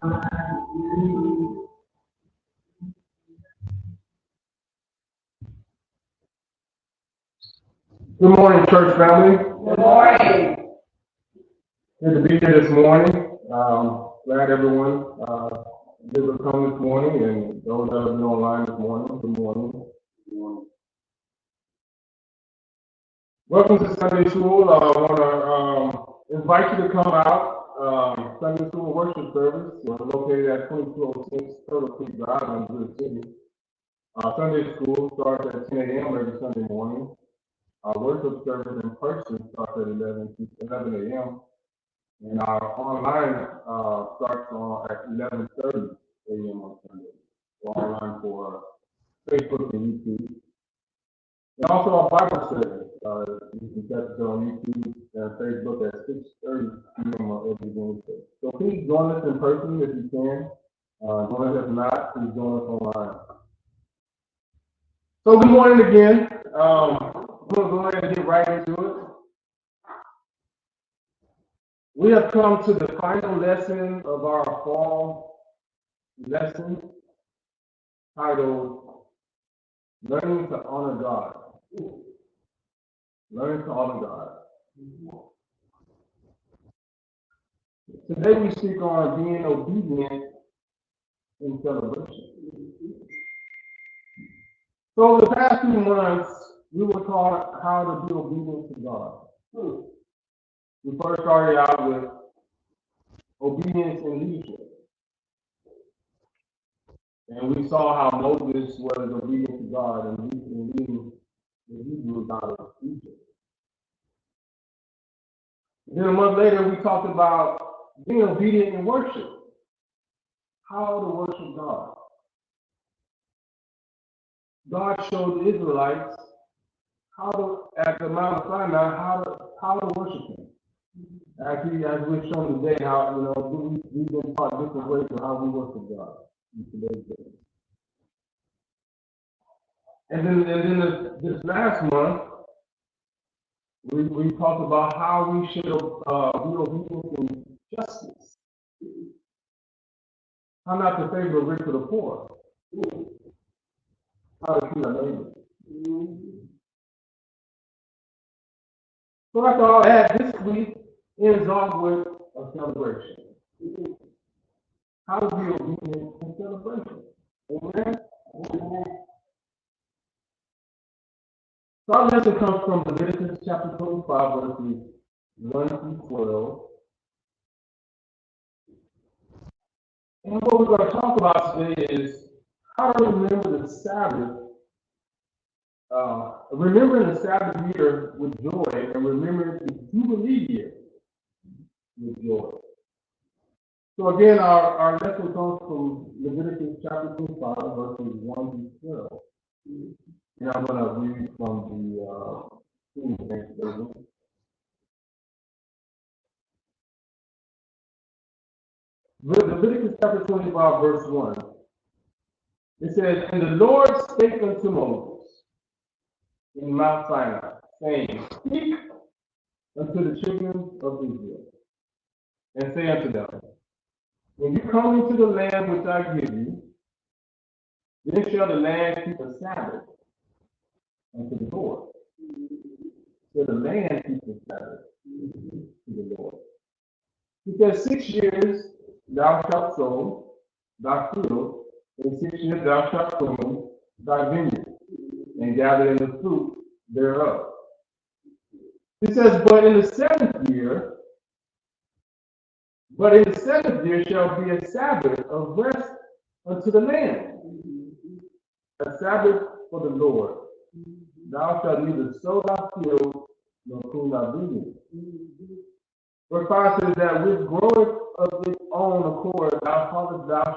Good morning, church family. Good morning. Good to be here this morning. Glad everyone did come this morning, and those that have been online this morning. Good morning. Good morning. Welcome to Sunday School. I want to invite you to come out. Sunday School worship service. We're located at 2206 Turtle Creek Drive in Good City. Sunday School starts at 10 a.m. every Sunday morning. Our worship service in person starts at 11 a.m. and our online starts at 11:30 a.m. on Sunday. We're online for Facebook and YouTube. And also our Bible service. You can catch it on YouTube and Facebook at 6:30 p.m. on every Wednesday. So please join us in person if you can. Join us if not, please join us online. So good morning again. We'll go ahead and get right into it. We have come to the final lesson of our fall lesson titled Learning to Honor God. Learning to honor God. Today we speak on being obedient in celebration. So over the past few months, we were taught how to be obedient to God. We first started out with obedience in leadership. And we saw how Moses was obedient to God and leading the Hebrews out of Egypt. Then a month later, we talked about being obedient in worship. How to worship God. God showed the Israelites at the Mount Sinai, how to worship Him. As we've shown today, how we've been taught different ways of how we worship God in today's day. And then this last month, we talked about how we should be obedient in justice. How not to favor the rich or the poor. How to treat our neighbors. So after all that, this week ends off with a celebration. How to be obedient in celebration. Amen? So our lesson comes from Leviticus chapter 25, verses 1 through 12. And what we're going to talk about today is how to remember the Sabbath, remembering the Sabbath year with joy, and remembering the Jubilee year with joy. So again, our lesson comes from Leviticus chapter 25, verses 1 through 12. And I'm going to read from the King James Version. Leviticus chapter 25, verse 1. It says, "And the Lord spake unto Moses in Mount Sinai, saying, Speak unto the children of Israel, and say unto them, When you come into the land which I give you, then shall the land keep a Sabbath unto the Lord. So the land keeps a Sabbath to the Lord. He says, 6 years thou shalt sow thy field, and 6 years thou shalt prune thy vineyard, and gather in the fruit thereof. He says, But in the seventh year shall be a Sabbath of rest unto the land, a Sabbath for the Lord. Thou shalt neither sow thy field nor prune thy vineyard. Verse 5 says that which groweth of its own accord, thou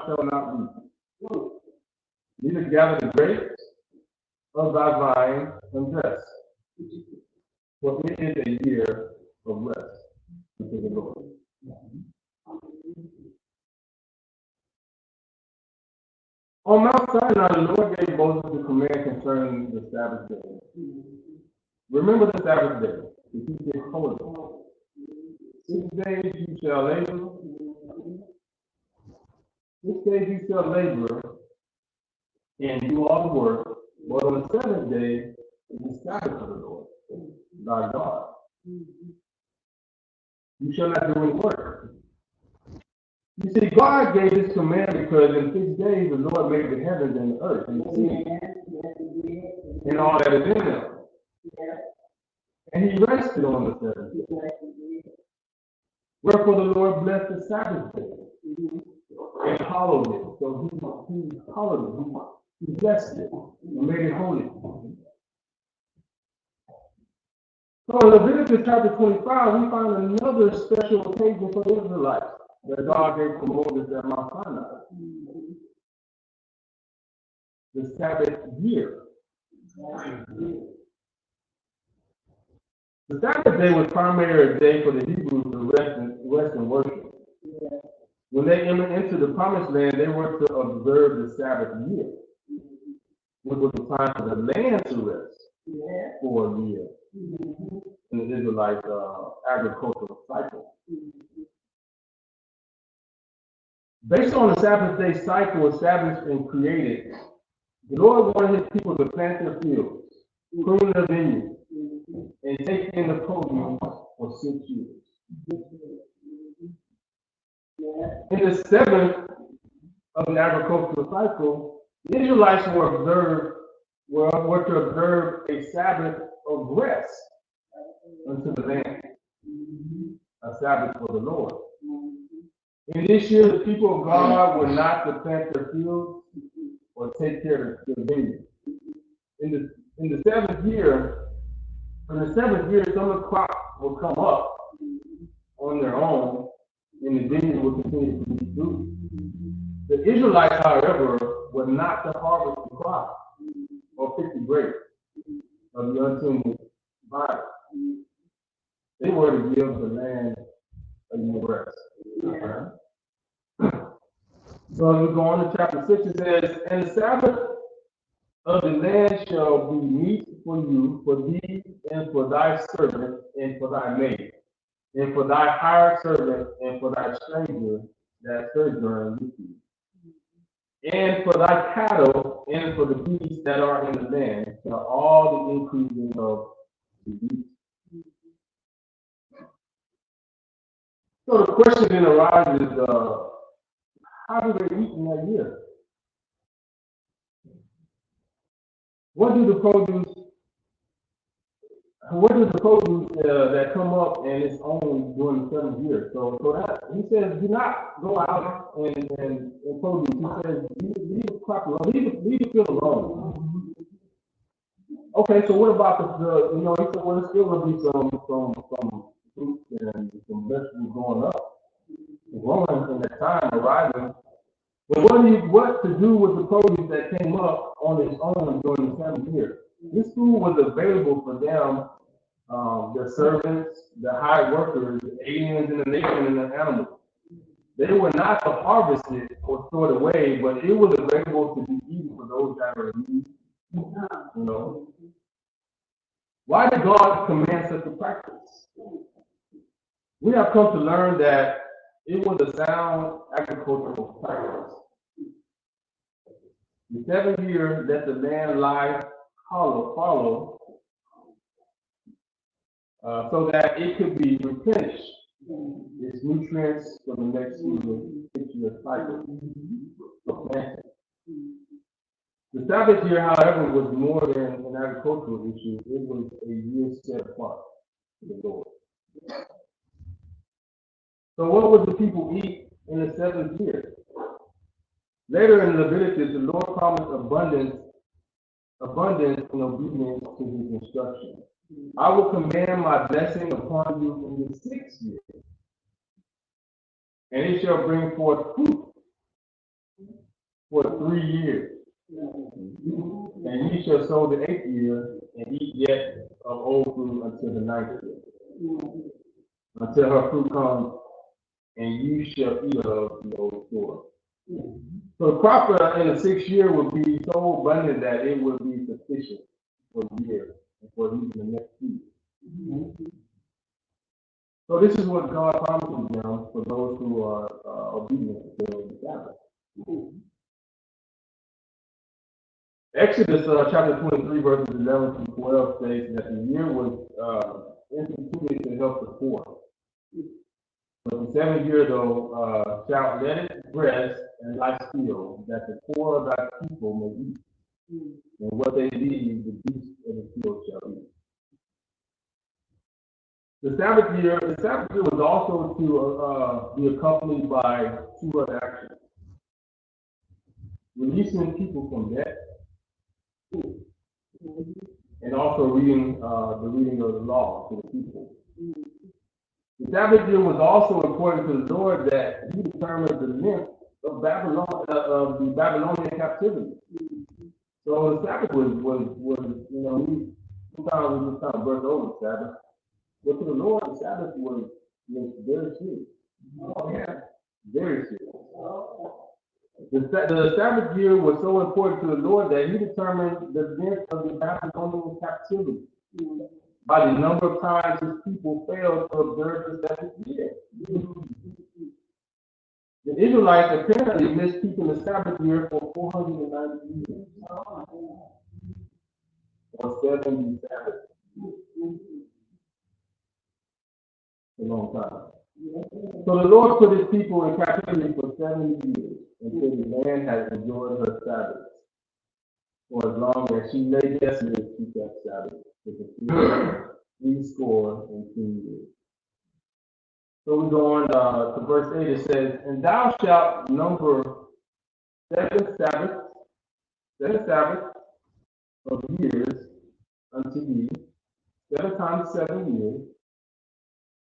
shalt not reap. Neither gather the grapes of thy vine and rest, for it is a year of rest unto the Lord. On Mount Sinai, the Lord gave Moses the command concerning the Sabbath day. Remember the Sabbath day, to keep it holy. 6 days you shall labor 6 days you shall labor and do all the work, but on the seventh day is the Sabbath of the Lord, thy God. You shall not do any work. You see, God gave this command because in 6 days the Lord made the heavens and the earth and the sea and all that is in them. And he rested on the seventh day. Wherefore the Lord blessed the Sabbath day and hallowed it. So he hallowed it. He blessed it and made it holy. So in Leviticus chapter 25, we find another special occasion for the Israelites that God gave to Moses at Mount Sinai. The Sabbath year. The Sabbath day was primarily a day for the Hebrews to rest and worship. When they entered the promised land, they were to observe the Sabbath year, which was the time for the land to rest for a year in the Israelite agricultural cycle. Based on the Sabbath day cycle established and created, the Lord wanted his people to plant their fields, prune their vineyards, and take in the produce for 6 years. In the seventh of an agricultural cycle, the Israelites were to observe a Sabbath of rest unto the land, a Sabbath for the Lord. In this year, the people of God were not to plant their fields or take care of their vineyards. In the seventh year, some of the crops will come up on their own, and the vineyard will continue to be fruit. The Israelites, however, were not to harvest the crop or pick the grapes of the untended vine. They were to give the land a year rest. So as we go on to chapter 6, it says, and the Sabbath of the land shall be meat for you, for thee, and for thy servant, and for thy maid, and for thy hired servant, and for thy stranger that sojourn with you, and for thy cattle, and for the beasts that are in the land, shall all the increasing of the beast. So the question then arises, how do they eat in that year? What do the produce that come up and it's only during the 7th year? So that he says, do not go out and produce. He says, leave the crop alone, leave the field alone. Okay, so what about he said, well, there's still gonna be some fruits and some vegetables going up, growing in that time, arriving. But what to do with the produce that came up on its own during the 7th year? This food was available for them, their servants, the hired workers, the aliens in the nation, and the animals. They were not to harvest it or throw it away, but it was available to be eaten for those that are in need. Why did God command such a practice? We have come to learn that it was a sound agricultural practice. The 7th year, let the land lie fallow, so that it could be replenished its nutrients for the next season, 6-year cycle of planting. The Sabbath year, however, was more than an agricultural issue. It was a year set apart to the Lord. So what would the people eat in the 7th year? Later in Leviticus, the Lord promised abundance in obedience to his instruction. I will command my blessing upon you in the 6th year, and it shall bring forth fruit for 3 years. And ye shall sow the 8th year, and eat yet of old fruit until the 9th year, until her fruit comes, and you shall eat of the old store. So the crop in the 6th year would be so abundant that it would be sufficient for the year and for even the next 2 years. So this is what God promises them for those who are obedient to the Sabbath. Exodus chapter 23, verses 11 through 12 states that the year was instituted to help the poor. But the 7th year, though, shalt let it rest and lie still, that the poor of thy people may eat. And what they leave, the beasts of the field shall eat. The Sabbath year was also to be accompanied by 2 other actions: releasing people from debt, and also reading the reading of the law to the people. The Sabbath year was also important to the Lord that He determined the length of the Babylonian captivity. So the Sabbath was sometimes we just kind of brush over the Sabbath, but to the Lord, the Sabbath was very serious. Oh yeah, very serious. The Sabbath year was so important to the Lord that He determined the length of the Babylonian captivity by the number of times His people failed to observe the Sabbath year. The Israelites apparently missed keeping the Sabbath year for 490 years. Or 70 Sabbaths. A long time. So the Lord put His people in captivity for 70 years until the land has enjoyed her Sabbath. For as long as she lay desolate to keep that Sabbath, for 3 years. So we go on to verse 8. It says, "And thou shalt number 7 Sabbaths of years unto thee, 7 times 7 years,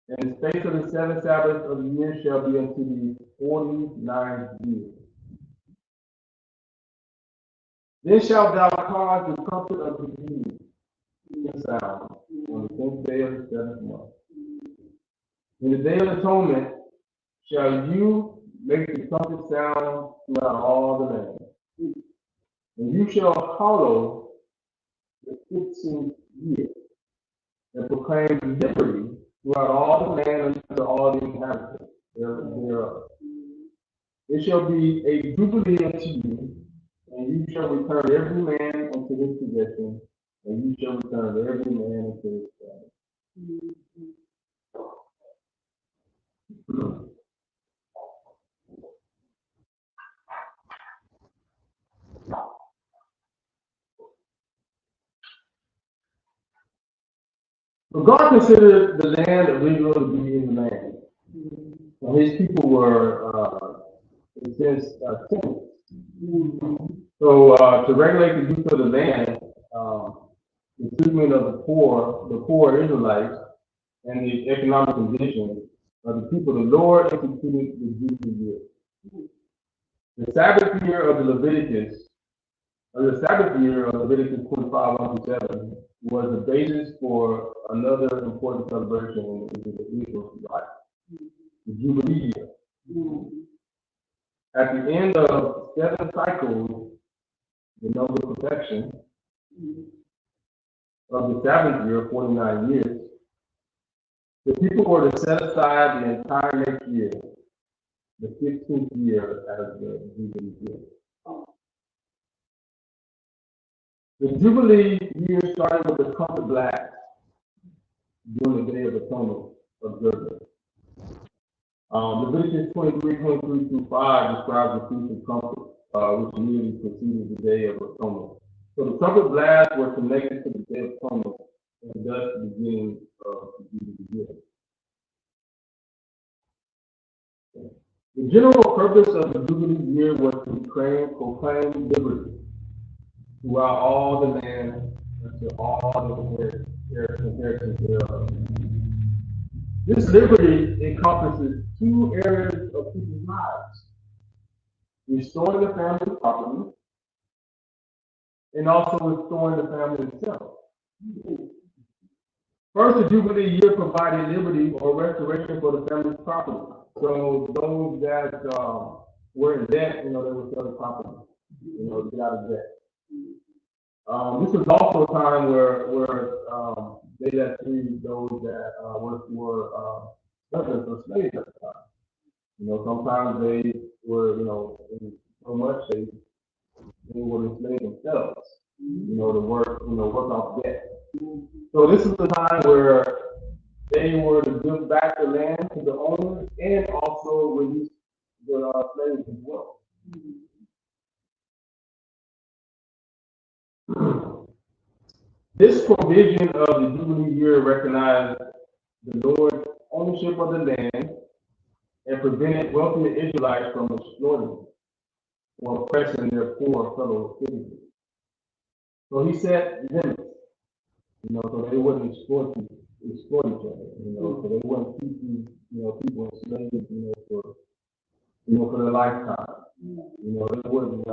and the space of the 7 Sabbaths of the year shall be unto thee 49 years. Then shalt thou cause the trumpet of the beginning to sound on the 10th day of the 7th month. In the day of atonement shall you make the trumpet sound throughout all the land. And you shall hallow the 15th year, and proclaim liberty throughout all the land unto all the inhabitants thereof. It shall be a jubilee unto you, and you shall return every man unto his possession, and you shall return every man unto his family." So God considered the land of Israel to be His land. And His people were, in a sense, tenants. So to regulate the use of the land, the treatment of the poor Israelites, and the economic conditions of the people, the Lord instituted the Jubilee year. The Sabbath year of Leviticus 25, 1-7, was the basis for another important celebration in the Israel's life, the Jubilee year. At the end of 7 cycles, the number of perfection of the 7th year, 49 years, the people were to set aside the entire next year, the 15th year, as the Jubilee year. The Jubilee year started with the trumpet blast during the Day of Atonement observance. Leviticus 23:23-5 describes the Feast of Trumpets, which immediately preceded the Day of Atonement. So the trumpet blasts were connected to the Day of Atonement, and thus the beginning of the Jubilee year. The general purpose of the Jubilee year was to proclaim liberty throughout all the land unto all the inheritance thereof. This liberty encompasses 2 areas of people's lives: restoring the family property and also restoring the family itself. First, the Jubilee year provided liberty or restoration for the family's property. So those that were in debt, they would sell the property, to get out of debt. This was also a time where they let free those that were servants or slaves at the time. Sometimes they were, in so much they would enslave themselves, to work off debt. So this is the time where they were to give back the land to the owners and also release the slaves as well. This provision of the Jubilee year recognized the Lord's ownership of the land and prevented wealthy Israelites from exploiting or oppressing their poor fellow citizens. So he set limits, so they wouldn't exploit each other, so they wouldn't keep people enslaved, for their lifetime. They wouldn't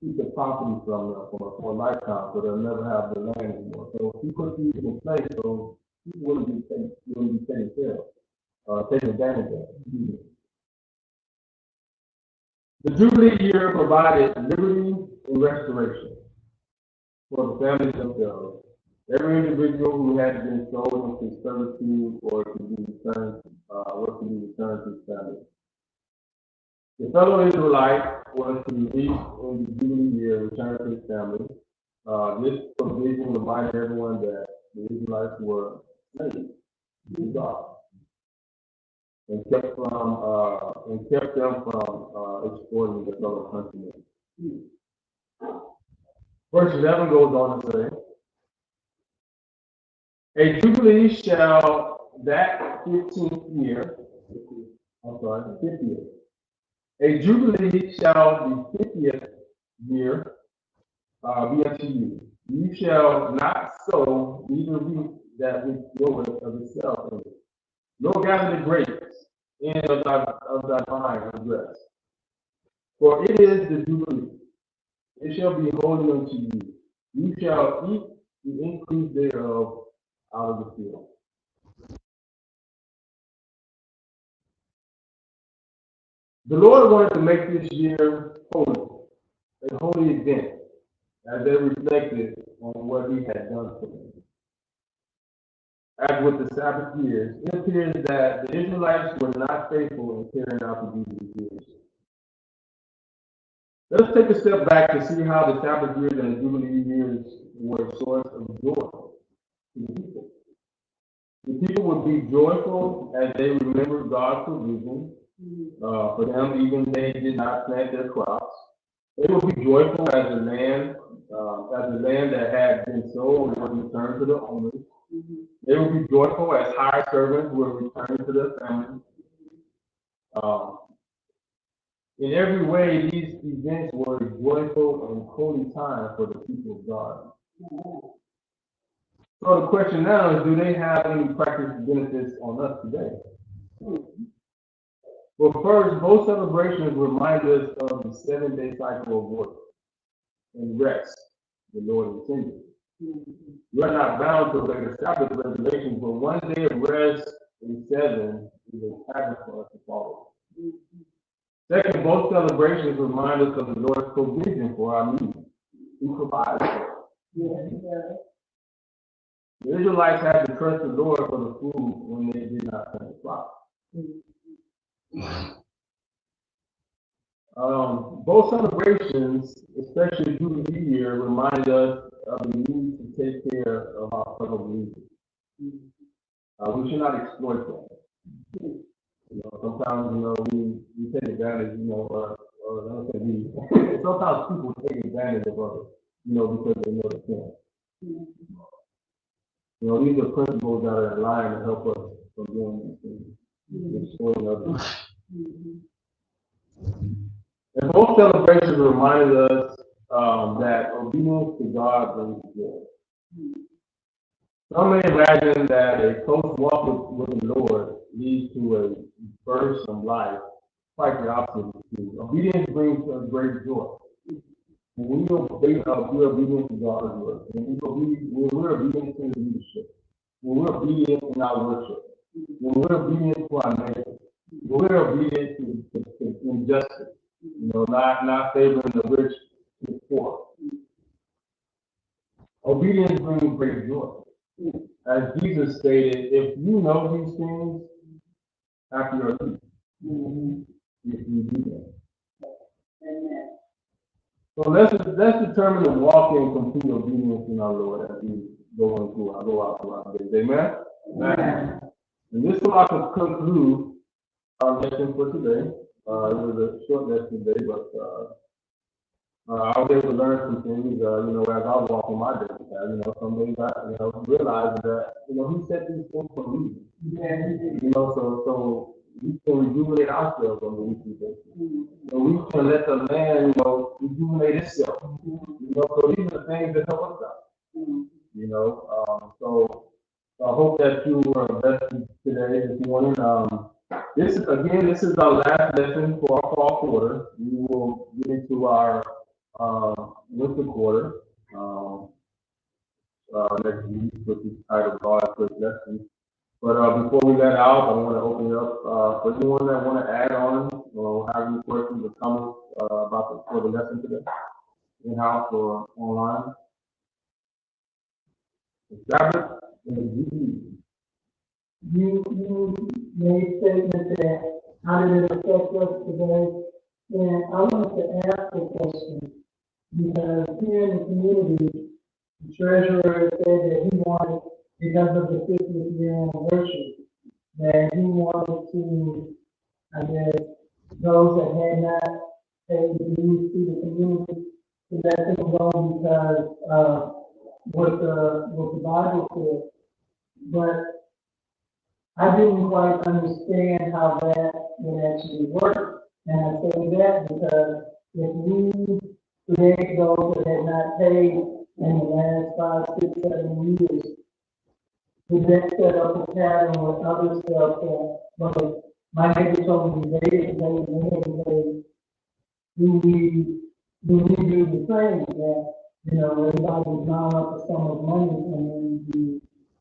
keep the property from them for a lifetime, so they'll never have the land anymore. So if you put these in place, so people wouldn't be taken care of, taken advantage of. The Jubilee year provided liberty and restoration for the families themselves. Every individual who had been sold into servitude or to be returned, was to be returned to his family. The fellow Israelite was to be released in the Jubilee year and returned to his family. This provision reminded everyone that the Israelites were slaves to God and kept them from exploiting their fellow countrymen. Verse 11 goes on to say, a jubilee shall that 50th year. A jubilee shall the 50th year be unto you. You shall not sow, neither reap that which groweth of itself in it, nor gather the grapes in of thy vine of grass. For it is the jubilee. It shall be holy unto you. You shall eat the increase thereof out of the field. The Lord wanted to make this year holy, a holy event, as they reflected on what he had done for them. As with the Sabbath years, it appears that the Israelites were not faithful in carrying out the Jubilee years. Let us take a step back to see how the Sabbath years and the Jubilee years were a source of joy to the people. The people would be joyful as they remembered God's provision for them, even they did not plant their crops. They would be joyful as the land that had been sold would return to the owners. They would be joyful as hired servants would return to their families. In every way, these events were a joyful and holy time for the people of God. So the question now is, do they have any practical benefits on us today? Well, first, both celebrations remind us of the 7-day cycle of work and rest the Lord intended. We are not bound to obey the Sabbath regulations, but one day of rest in 7 is a pattern for us to follow. Second, both celebrations remind us of the Lord's provision for our needs. He provides for us. The Israelites had to trust the Lord for the food when they did not plant the crop. Both celebrations, especially the Jubilee year, remind us of the need to take care of our fellow believers. We should not exploit them. Sometimes, we take advantage, or I don't say we, sometimes people take advantage of others, because they know they can. These are principles that are in line to help us from doing these things, exploiting others. And both celebrations reminded us that obedience to God brings joy. Some may imagine that a close walk with the Lord leads to a burdensome life. Quite the opposite is true. Obedience brings us great joy. When we obey, we're obedient to God's word. When we're obedient to His leadership. When we're obedient in our worship. When we're obedient to our neighbor. When we're obedient to injustice. Not favoring the rich to the poor. Obedience brings great joy. As Jesus stated, if you know these things, happy are you if you do them. So let's determine to walk in complete obedience in our Lord as we go out through our days. Amen? Amen. And this will also conclude our lesson for today. It was a short lesson today, but I was able to learn some things, as I walk in my days. Some days I, realize that, he set these things for a reason. Yeah. So we can rejuvenate ourselves on the weekly basis. We can let the land, rejuvenate itself. So these are the things that help us out. So I hope that you were blessed today, this morning. This is our last lesson for our fall quarter. We will get into our winter quarter next week, which is titled God's Great Lesson. But before we let out, I want to open it up for anyone that want to add on or have any questions or comments about the lesson today, in-house or online. Sabbath and You made statements that how did it affect us today? And I wanted to ask a question because here in the community, the treasurer said that he wanted, because of the 50th year anniversary, that he wanted to, I guess, those that had not paid dues to the community, to let them go because of what the Bible said. But I didn't quite understand how that would actually work. And I say that because if we create those that had not paid in the last 5, 6, 7 years, we then set up a pattern with other stuff that, well, my neighbor told me they didn't pay, do we do the same that, everybody's drawn up a sum of money and then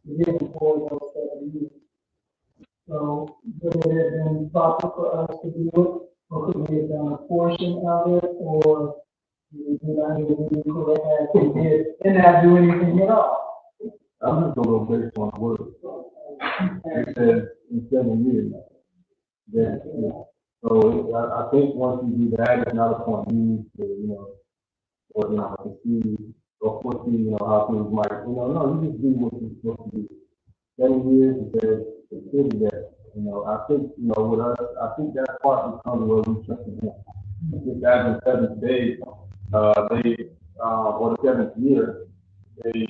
we give them for those 7 years. So would it have been proper for us to do it, or could we have done a portion of it, or did I even correct as we did and not do anything at all? I'm just going to go based on words. It says in 7 years. Then, so I think once you do that, it's not a point you to, to see or foresee, how things might, no, you just do what you're supposed to do. 7 years, it says, it's really that. I think, with us, I think that part becomes where we trust in Him. Just as in 7 days, or the 7th year, they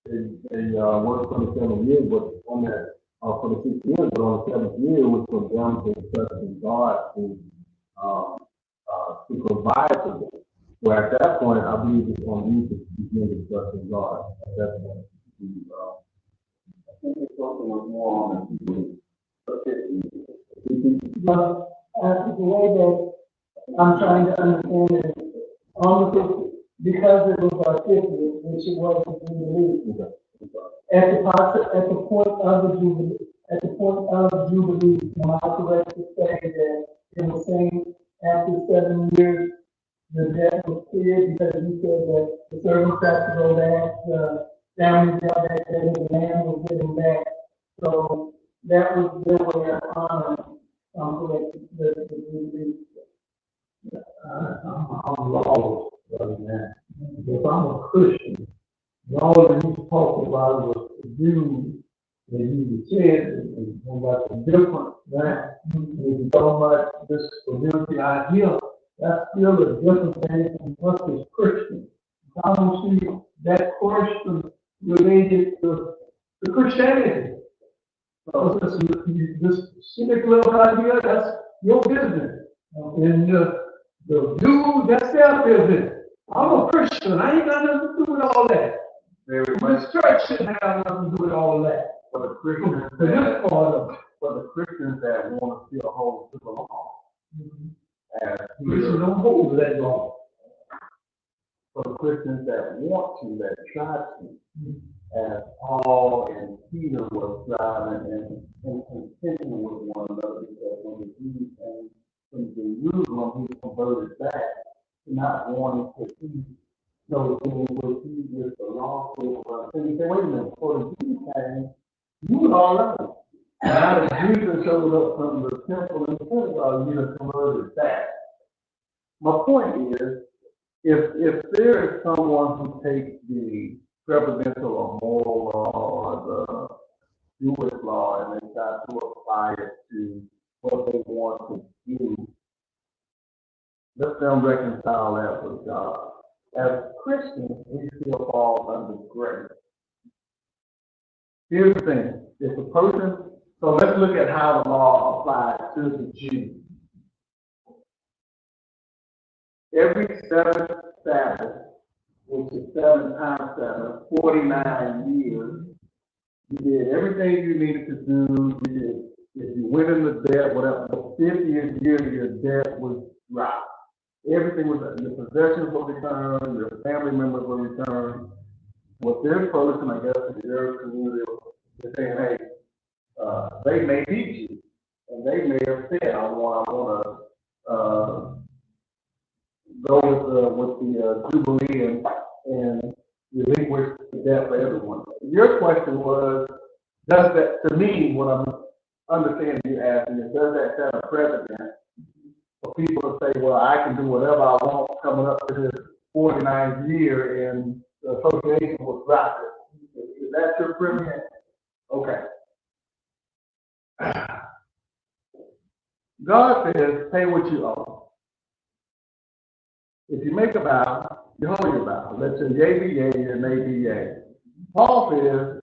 worked for the 7 years, but on that, for the 6 years, but on the 7th year, it was for them to trust in God to provide for them. So at that point, I believe it's on you to begin to trust in God. At that point, I think it's something was more on the But the way that I'm trying to understand it, on the 50th, because it was our 50th, which it was in Jubilee. At the point of Jubilee, am I correct to say that in the same after 7 years, the debt was cleared because you said that the servants had to go back, down that the land was given back. So that was their way of honoring the Jubilee. I'm lost right now. If I'm a Christian, and all that he's talking about was the Jews that he said, and about the different that he's talking about this community idea, that's still a different thing from us as Christians. I don't see that question related to Christianity. So this civic little idea, that's your business. And the Jews, that's their business. I'm a Christian. I ain't got nothing to do with all that. This church shouldn't have nothing to do with all that. For the Christians that want to still hold to the law. Christians don't hold that law. For the Christians that want to, that try to, as Paul and Peter were striving and contention with one another, because when the Jews came from Jerusalem, he converted back to not wanting to see those things with you with the law. So he said, wait a minute, before the Jews came, you was all right. Now the Jews showed up from the temple and synagogue, you have converted back. my point is, if there is someone who takes the presidential or moral law or the Jewish law and they try to apply it to what they want to do, let them reconcile that with God. As Christians, we still fall under grace. Here's the thing, if a person, so let's look at how the law applies to the Jews. Every seventh Sabbath, which is 7 times 7, 49 years, you did everything you needed to do. You did, if you went into debt, whatever, the 50th year, your debt was dropped. Everything was, your possessions were returned, your family members were returned. What this person, I guess, in your community, is saying, hey, they may need you, and they may have said, I want to go with the Jubilee and relinquish the debt for everyone. Your question was, does that, to me, what I'm understanding you asking is, does that set a precedent for people to say, well, I can do whatever I want coming up to this 49th year and the association was dropped? Is that your premise? Okay. God says, pay what you owe. If you make a vow, you hold your vow. Let your yea be yea, your nay be yea. Paul says,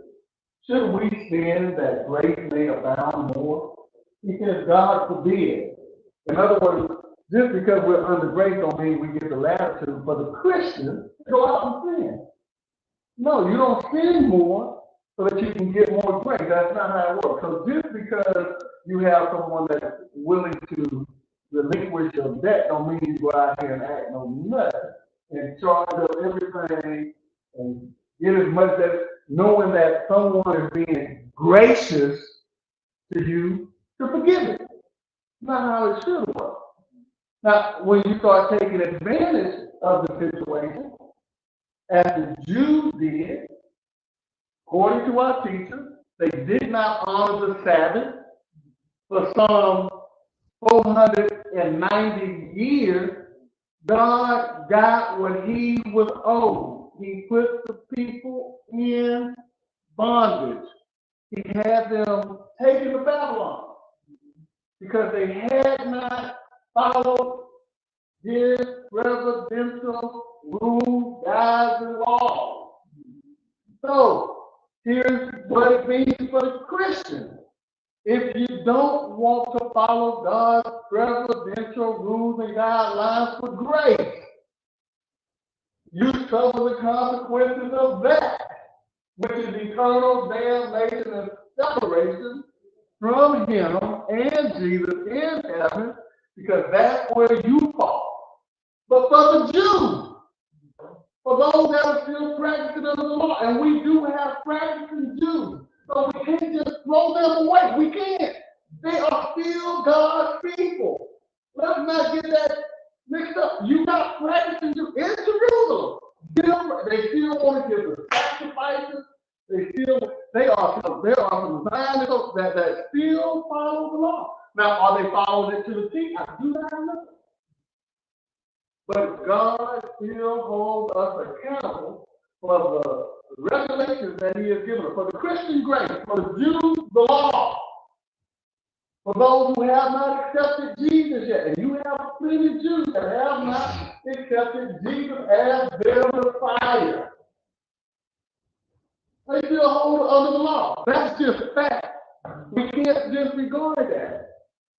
should we sin that grace may abound more? He says, God forbid. In other words, just because we're under grace don't mean we get the latitude for the Christian to go out and sin. No, you don't sin more so that you can get more grace. That's not how it works. So just because you have someone that's willing to relinquish your debt don't mean you go out here and act no nut and charge up everything and get as much as knowing that someone is being gracious to you to forgive it. Not how it should work. Now, when you start taking advantage of the situation, as the Jews did, according to our teachers, they did not honor the Sabbath for some 490 years. God got what he was owed. He put the people in bondage. He had them taken to Babylon because they had not followed his presidential rules, guides, and laws. So, here's what it means for the Christian. If you don't want to follow God's presidential rules and guidelines for grace, you suffer the consequences of that, which is eternal damnation and separation from him and Jesus in heaven, because that's where you fall. But for the Jews, for those that are still practicing under the law, and we do have practicing Jews, so we can't just throw them away. We can't. They are still God's people. Let's not get that mixed up. You got practicing Jews in Jerusalem. They still want to give the sacrifices. There are some Zionists that still follow the law. Now, are they following it to the T? I do not know. But God still holds us accountable for the regulations that he has given us, for the Christian grace, for the Jews, the law, for those who have not accepted Jesus yet. And you have plenty of Jews that have not accepted Jesus as their Messiah. They still hold under the law. That's just fact. We can't disregard that.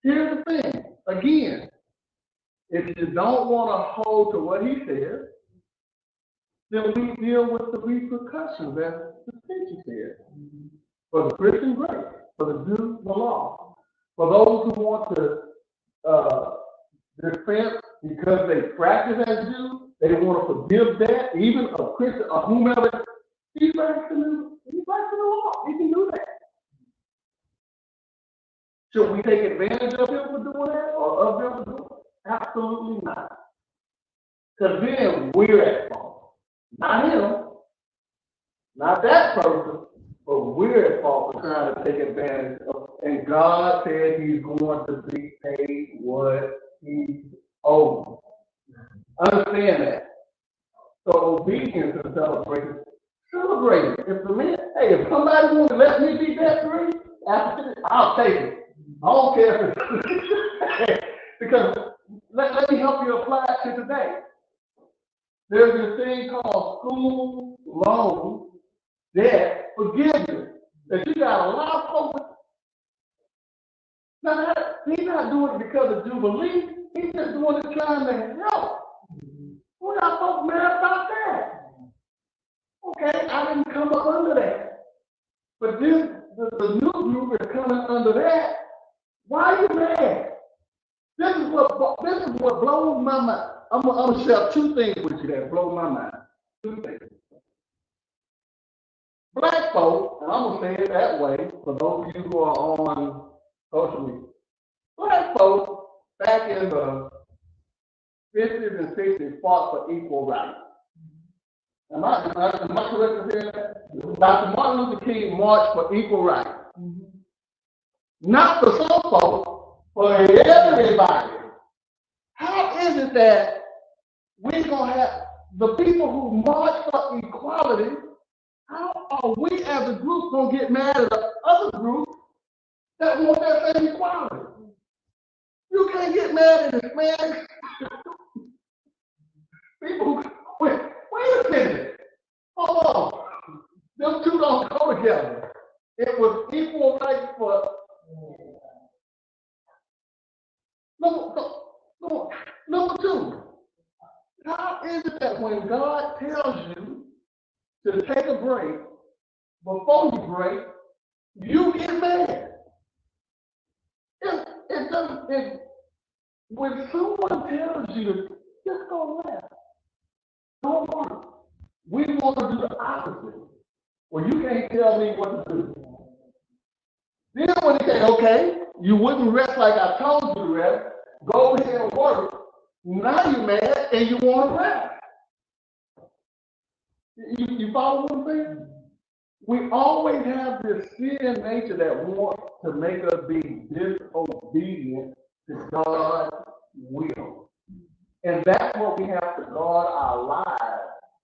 Here's the thing. Again, if you don't want to hold to what he says, then we deal with the repercussions, as the scripture says. For the Christian grace, for the Jews, the law. For those who want to defend because they practice as Jews, they want to forgive that, even a Christian or whomever. He's practicing the law. He can do that. Should we take advantage of him for doing that or of them for doing it? Absolutely not. Because then we're at fault. Not him, not that person, but we're at fault for trying to take advantage of. And God said he's going to be paid what he owes. understand that. So obedience and celebration. Celebrate it. If the man, hey, if somebody wants to let me be debt free, I'll take it. I don't care if it's because let me help you apply it to today. There's this thing called school loan debt forgiveness that you got a lot of folks. Now, he's not doing it because of Jubilee. He's just doing it trying to help. We're not folks mad about that. Okay, I didn't come up under that. But this, the new group is coming under that. Why are you mad? This is what blows my mind. I'm gonna share two things with you that blow my mind. Two things. Black folks, and I'm gonna say it that way for those of you who are on social media. Black folks back in the 50s and 60s fought for equal rights. Am I correct in saying that? Dr. Martin Luther King marched for equal rights. Not for some folks, for everybody. How is it that we're going to have the people who march for equality, how are we as a group going to get mad at the other group that want that same equality? You can't get mad at this, man. People, wait a minute. Hold on. Them two don't go together. It was equal rights for. Number two. How is it that when God tells you to take a break, before you break, you get mad? It doesn't. When someone tells you to just go left, don't work. We want to do the opposite. Well, you can't tell me what to do. Then when they say, okay, you wouldn't rest like I told you to rest, go ahead and work. Now you're mad and you want to rest. You follow what I'm saying? We always have this sin nature that wants to make us be disobedient to God's will. And that's what we have to guard our lives,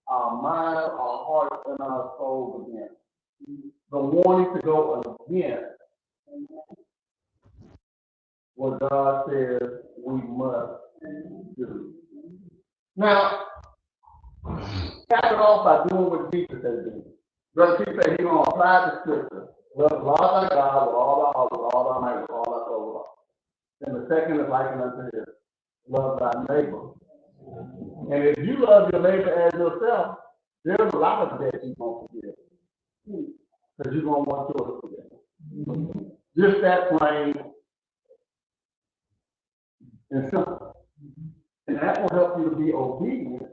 our mind, our heart, and our soul against. The wanting to go against what God says we must do. Now, cap it off by doing what Jesus has done. Brother Keith said he's going to apply the scripture. Love the Lord thy God with all thy heart, with all thy might, with all thy soul. And the second is likened unto this. Love thy neighbor. And if you love your neighbor as yourself, there's a lot of debt you're going to forgive. Because you're going to want yours to forgive. Just that plain and simple. And that will help you to be obedient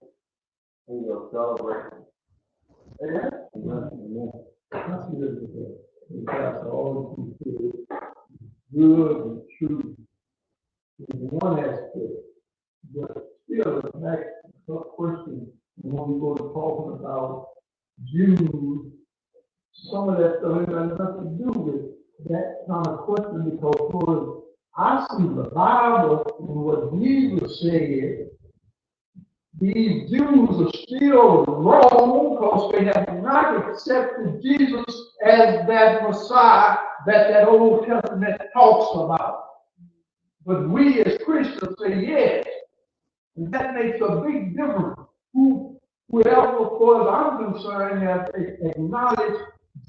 in your celebration. Amen? Amen. That's good. That's all good and true in one aspect. But still, the next question, when we go to talking about Jews, some of that stuff has nothing to do with that kind of question, because I see the Bible and what Jesus said, these Jews are still wrong because they have not accepted Jesus as that Messiah that Old Testament talks about. But we as Christians say yes. And that makes a big difference. Whoever, as far as I'm concerned, has acknowledged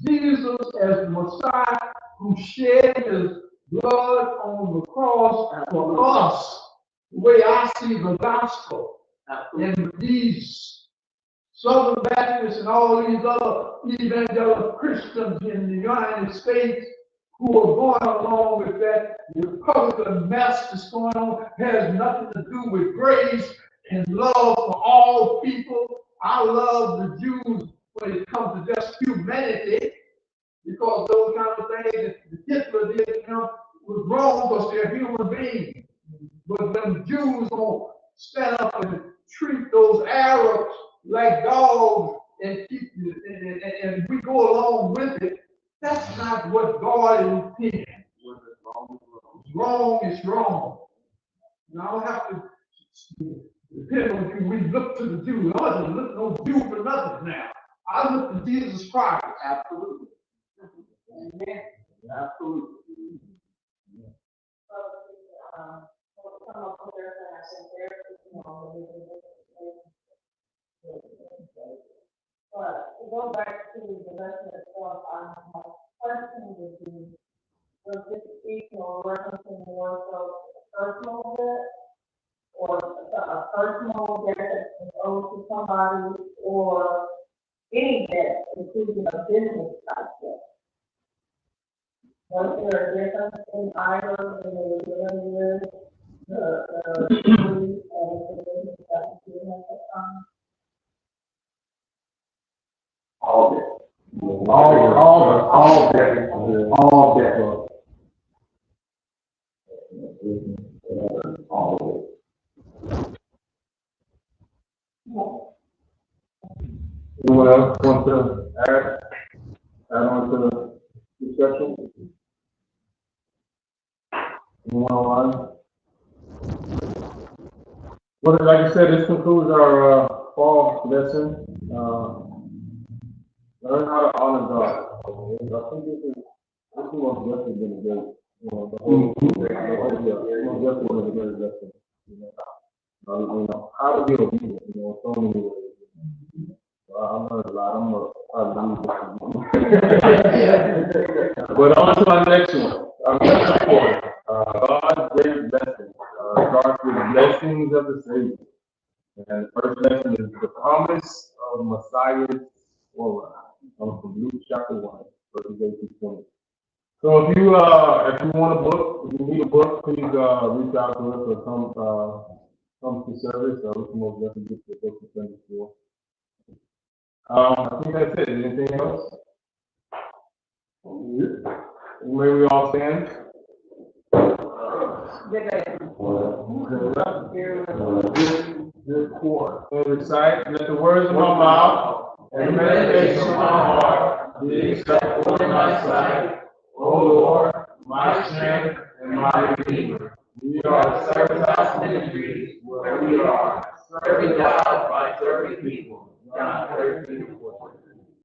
Jesus as the Messiah who shed his blood on the cross for us, the way I see the gospel. And these Southern Baptists and all these other evangelical Christians in the United States who are going along with that Republican mess that's going on has nothing to do with grace and love for all people. I love the Jews when it comes to just humanity, because those kind of things that Hitler did was wrong because they're human beings. But when Jews don't stand up and treat those Arabs like dogs and and we go along with it, that's not what God intended. Wrong is wrong. And I don't have to depend on you. We look to the Jews. I wasn't looking no Jew for nothing now. I look to Jesus Christ. Absolutely. Amen. Absolutely. Some of their fashion, but to go back to the lesson itself, my question would be, was this speaking or referencing more so a personal debt, or a personal debt that's owed to somebody, or any debt, including a business type debt? Was there a difference in either when they were dealing with the business that was given at the time? All that. All that. Anyone else want to add on to the discussion? Anyone online? Well, like I said, this concludes our fall lesson. Learn how to honor God. I think this is most definitely been a great, the whole most definitely been a great lesson. How to be obedient, so many ways. I learned a lot. But on to our next one. Our next point. God's great blessing. Starts with the blessings of the Savior. And the first lesson is the promise of Messiah's forerunner. From Luke chapter 1, verses 8 to 20. So if you want a book, if you need a book, please reach out to us or come to service. We can most definitely get the book to send it to. I think that's it. Anything else? May we all stand? Good core. And recite, let the words of my mouth and the meditation of my heart be acceptable in my sight, O Lord, my strength and my redeemer. We are a service house ministry where we are serving God by serving people. John 13:14.